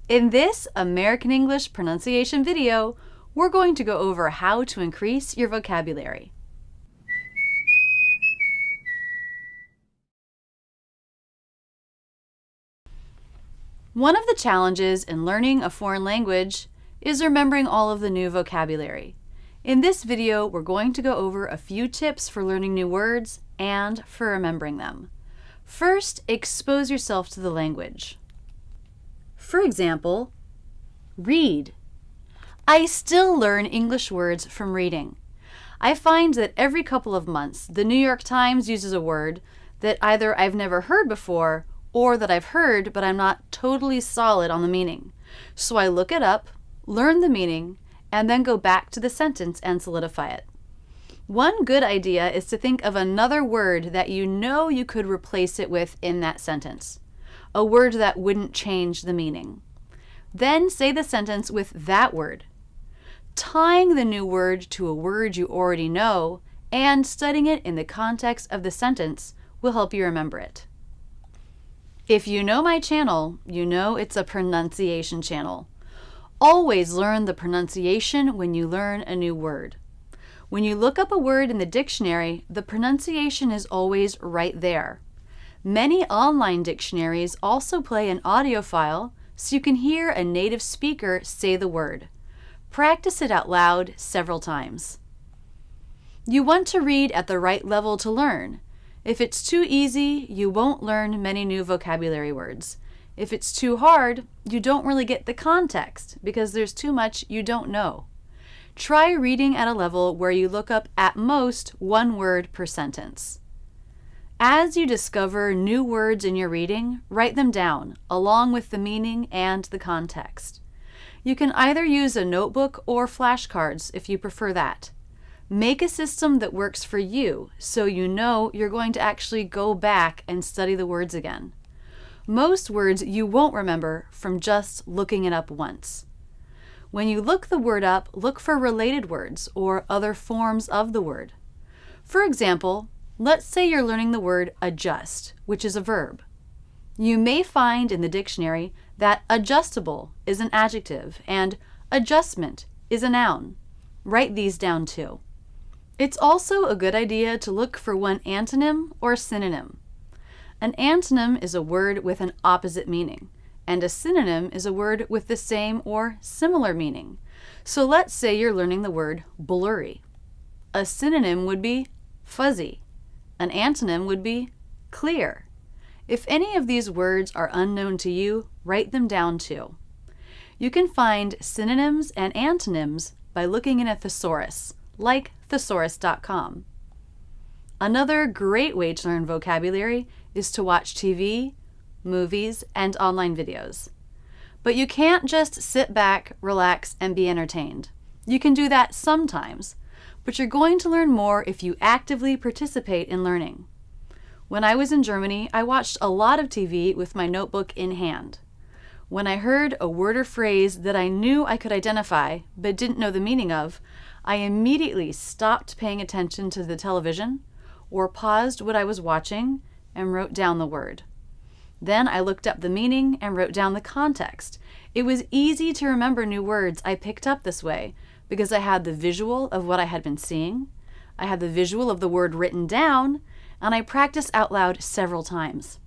In this American English pronunciation video, we're going to go over how to increase your vocabulary. One of the challenges in learning a foreign language is remembering all of the new vocabulary. In this video, we're going to go over a few tips for learning new words and for remembering them. First, expose yourself to the language. For example, read. I still learn English words from reading. I find that every couple of months, the New York Times uses a word that either I've never heard before or that I've heard but I'm not totally solid on the meaning. So I look it up, learn the meaning, and then go back to the sentence and solidify it. One good idea is to think of another word that you know you could replace it with in that sentence, a word that wouldn't change the meaning. Then say the sentence with that word. Tying the new word to a word you already know and studying it in the context of the sentence will help you remember it. If you know my channel, you know it's a pronunciation channel. Always learn the pronunciation when you learn a new word. When you look up a word in the dictionary, the pronunciation is always right there. Many online dictionaries also play an audio file so you can hear a native speaker say the word. Practice it out loud several times. You want to read at the right level to learn. If it's too easy, you won't learn many new vocabulary words. If it's too hard, you don't really get the context because there's too much you don't know. Try reading at a level where you look up at most one word per sentence. As you discover new words in your reading, write them down, along with the meaning and the context. You can either use a notebook or flashcards if you prefer that. Make a system that works for you so you know you're going to actually go back and study the words again. Most words you won't remember from just looking it up once. When you look the word up, look for related words or other forms of the word. For example, let's say you're learning the word adjust, which is a verb. You may find in the dictionary that adjustable is an adjective and adjustment is a noun. Write these down too. It's also a good idea to look for one antonym or synonym. An antonym is a word with an opposite meaning, and a synonym is a word with the same or similar meaning. So let's say you're learning the word blurry. A synonym would be fuzzy. An antonym would be clear. If any of these words are unknown to you, write them down too. You can find synonyms and antonyms by looking in a thesaurus, like thesaurus.com. Another great way to learn vocabulary is to watch TV, movies, and online videos. But you can't just sit back, relax, and be entertained. You can do that sometimes, but you're going to learn more if you actively participate in learning. When I was in Germany, I watched a lot of TV with my notebook in hand. When I heard a word or phrase that I knew I could identify but didn't know the meaning of, I immediately stopped paying attention to the television or paused what I was watching and wrote down the word. Then I looked up the meaning and wrote down the context. It was easy to remember new words I picked up this way because I had the visual of what I had been seeing, I had the visual of the word written down, and I practiced out loud several times.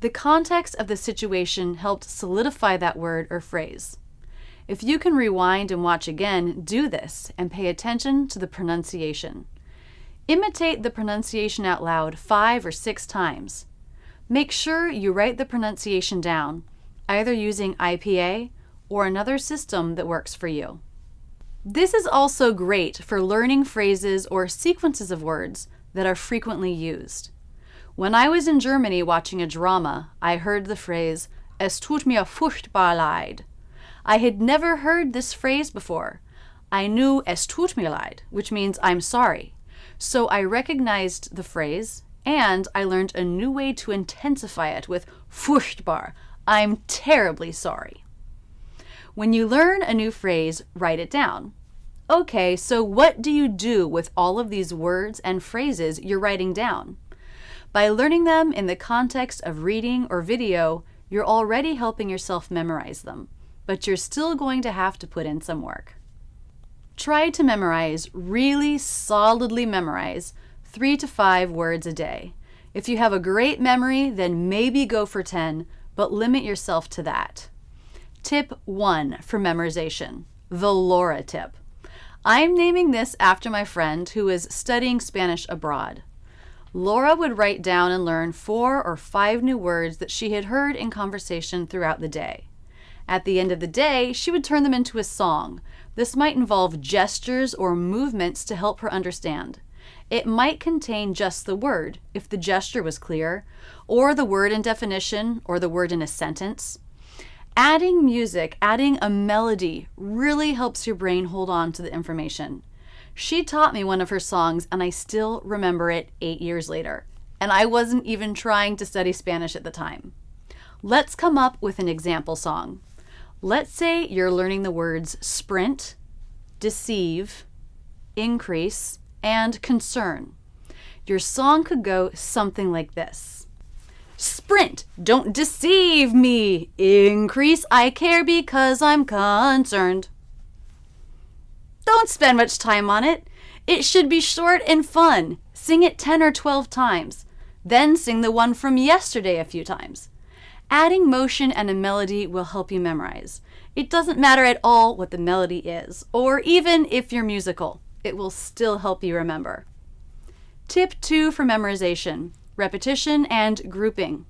The context of the situation helped solidify that word or phrase. If you can rewind and watch again, do this and pay attention to the pronunciation. Imitate the pronunciation out loud 5 or 6 times. Make sure you write the pronunciation down, either using IPA or another system that works for you. This is also great for learning phrases or sequences of words that are frequently used. When I was in Germany watching a drama, I heard the phrase, "Es tut mir furchtbar leid." I had never heard this phrase before. I knew "Es tut mir leid," which means I'm sorry. So I recognized the phrase, and I learned a new way to intensify it with furchtbar. I'm terribly sorry. When you learn a new phrase, write it down. Okay, so what do you do with all of these words and phrases you're writing down? By learning them in the context of reading or video, you're already helping yourself memorize them. but you're still going to have to put in some work. Try to memorize, really solidly memorize, 3 to 5 words a day. If you have a great memory, then maybe go for 10, but limit yourself to that. Tip 1 for memorization, the Laura tip. I'm naming this after my friend who is studying Spanish abroad. Laura would write down and learn 4 or 5 new words that she had heard in conversation throughout the day. At the end of the day, she would turn them into a song. This might involve gestures or movements to help her understand. It might contain just the word, if the gesture was clear, or the word in definition, or the word in a sentence. Adding music, adding a melody, really helps your brain hold on to the information. She taught me one of her songs, and I still remember it 8 years later. And I wasn't even trying to study Spanish at the time. Let's come up with an example song. Let's say you're learning the words sprint, deceive, increase, and concern. Your song could go something like this. Sprint, don't deceive me. Increase, I care because I'm concerned. Don't spend much time on it. It should be short and fun. Sing it 10 or 12 times. Then sing the one from yesterday a few times. Adding motion and a melody will help you memorize. It doesn't matter at all what the melody is, or even if you're musical. It will still help you remember. Tip 2 for memorization, repetition and grouping.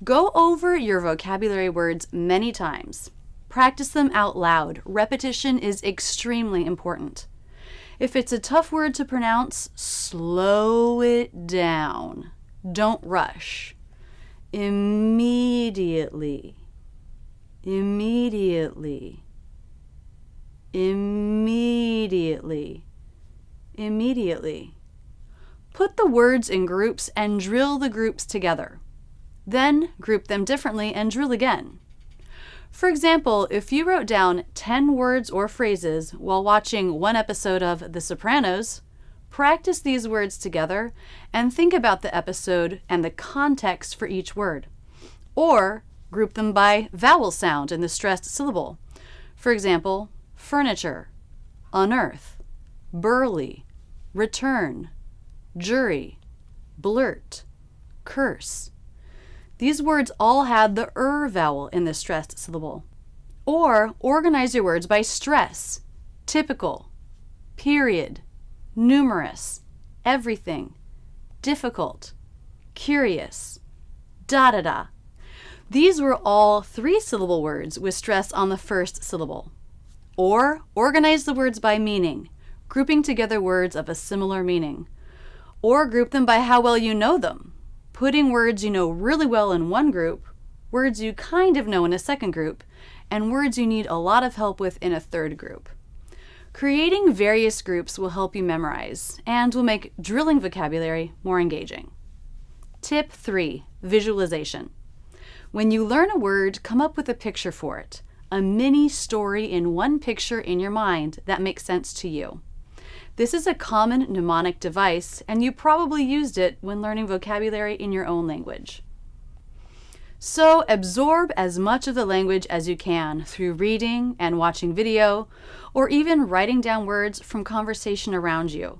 Go over your vocabulary words many times. Practice them out loud. Repetition is extremely important. If it's a tough word to pronounce, slow it down. Don't rush. Immediately, immediately, immediately, immediately. Put the words in groups and drill the groups together. Then group them differently and drill again. For example, if you wrote down 10 words or phrases while watching one episode of The Sopranos, practice these words together and think about the episode and the context for each word. Or group them by vowel sound in the stressed syllable. For example, furniture, unearth, burly, return, jury, blurt, curse. These words all had the vowel in the stressed syllable. Or organize your words by stress, typical, period, numerous, everything, difficult, curious, da-da-da. These were all 3-syllable words with stress on the first syllable. Or organize the words by meaning, grouping together words of a similar meaning. Or group them by how well you know them, putting words you know really well in one group, words you kind of know in a second group, and words you need a lot of help with in a third group. Creating various groups will help you memorize and will make drilling vocabulary more engaging. Tip 3, visualization. When you learn a word, come up with a picture for it, a mini story in one picture in your mind that makes sense to you. This is a common mnemonic device, and you probably used it when learning vocabulary in your own language. So absorb as much of the language as you can through reading and watching video, or even writing down words from conversation around you.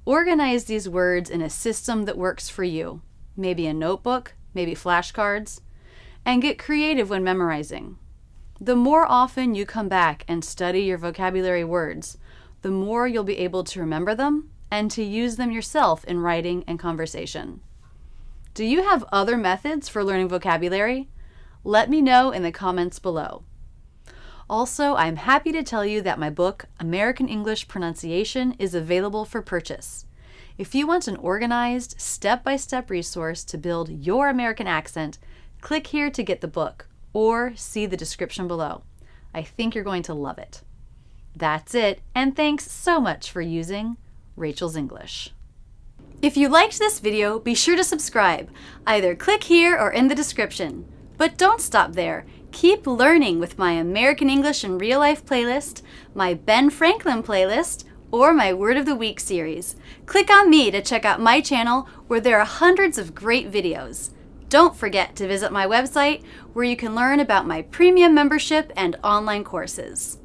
Organize these words in a system that works for you, maybe a notebook, maybe flashcards, and get creative when memorizing. The more often you come back and study your vocabulary words, the more you'll be able to remember them and to use them yourself in writing and conversation. Do you have other methods for learning vocabulary? Let me know in the comments below. Also, I'm happy to tell you that my book, American English Pronunciation, is available for purchase. If you want an organized, step-by-step resource to build your American accent, click here to get the book, or see the description below. I think you're going to love it. That's it, and thanks so much for using Rachel's English. If you liked this video, be sure to subscribe. Either click here or in the description. But don't stop there. Keep learning with my American English in Real Life playlist, my Ben Franklin playlist, or my Word of the Week series. Click on me to check out my channel where there are hundreds of great videos. Don't forget to visit my website where you can learn about my premium membership and online courses.